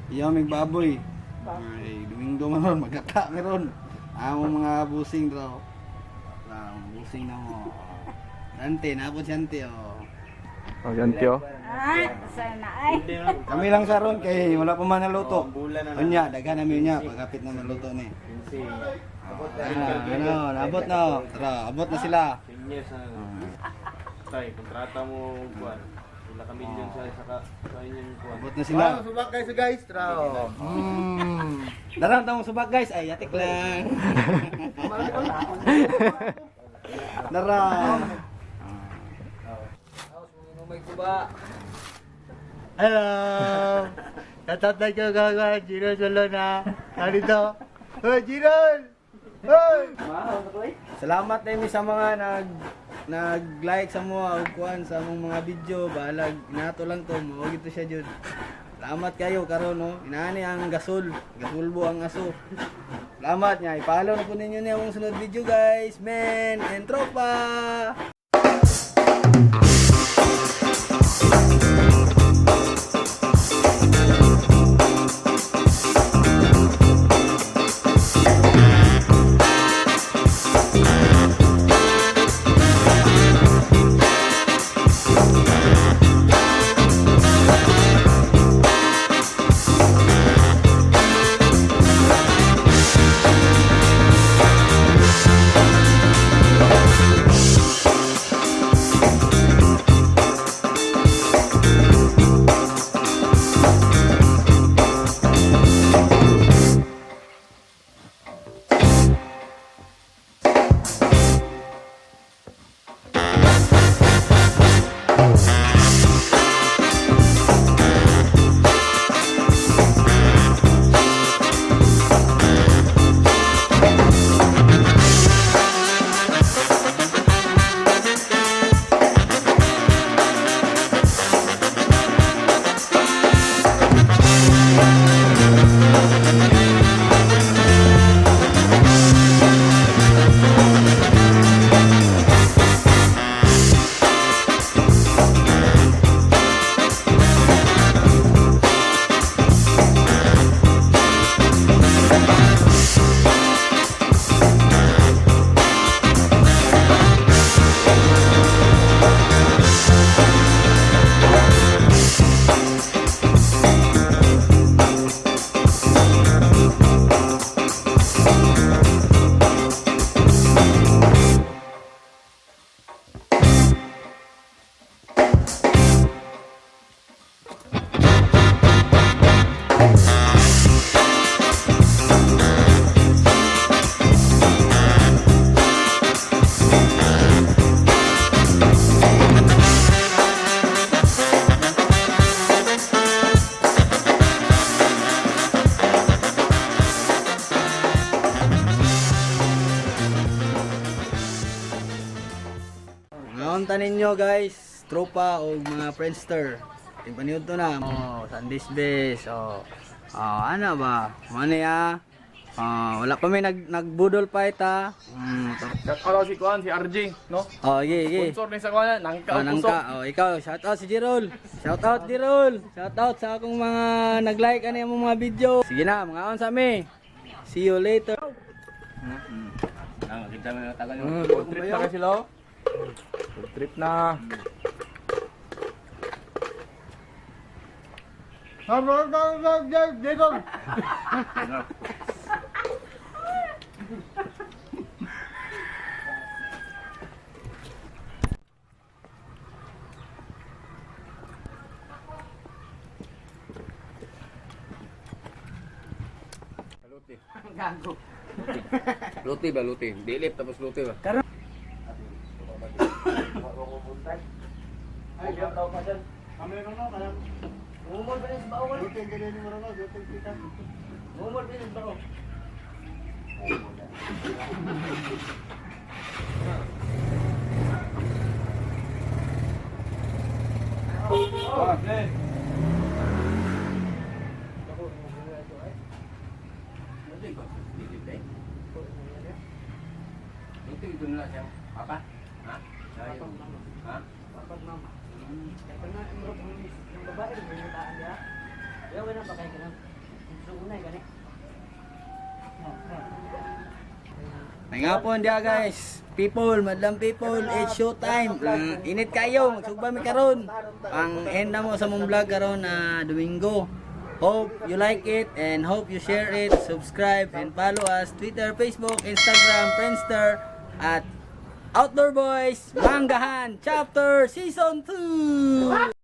Iya may baboy. Ay, Domingo man ron, magkaka meron. Among mga busing daw. Busing na mo. Sante, napon sante oh. Oh, yan tiyo. Sana ay. Kami lang sa ron kay wala pa man naluto. Unya, daghan namin niya pagkapit na maluto ni. Nabot na. Tara, abot na sila. Tay, kontrata mo kuan. Wala ka milyon sa inyong kuan. Abot na sila. Subak guys, guys. Tara. Darang tamo subak guys, ay yatik lang. Darang. May kuba. Hello. Tatatay ko gagawin, Jirol solo na. Narito. Hoy, Jirol! Hoy! Salamat na sa mga nag-like sa mga ugkuan sa mga video. Balag, nato lang to. Mawag ito siya dyan. Salamat kayo karon no. Inaani ang gasol. Gasulbo ang aso. Salamat niya. I-follow na po ninyo niya ang sunod video guys. Men and tropa! Naunta ninyo guys, tropa o mga friendster. Tingpaniod to na. Sandis base. Ano ba? Mani wala pa may nagbudol pa ita. Shout out si Kuan, si RJ, no? Ye. Sponsor ni sa Kuan, nangka o Nangka. Ikaw, shout out si Jirol. Shout out Jirol. Shout out sa akong mga nag-like ani among mga video. Sige na, mga on sa mi. See you later. Kita mo tagal Road trip na kasi sila. Road trip na. Luti ba, luti? Dilip tapos luti ba? Ay, diyan daw pa dyan. Kami lang no, kanang umol pa rin sa bawal. Dito yung ganyan mo rin, dito yung kita. Umol pa rin sa bawal. Luti ito nila siya. Papa? Ha? Ha? Dapat mama. Kaya na yung babae, may nataan niya. Kaya wala pa kayo ka na. May nga po dia guys. People, madlang people, it's showtime. Init kayo, magsugba mi karon. Ang end na mo sa mong vlog karon na Domingo. Hope you like it and hope you share it, subscribe and follow us Twitter, Facebook, Instagram, Friendster at Outdoor Boys Manggahan Chapter Season 2.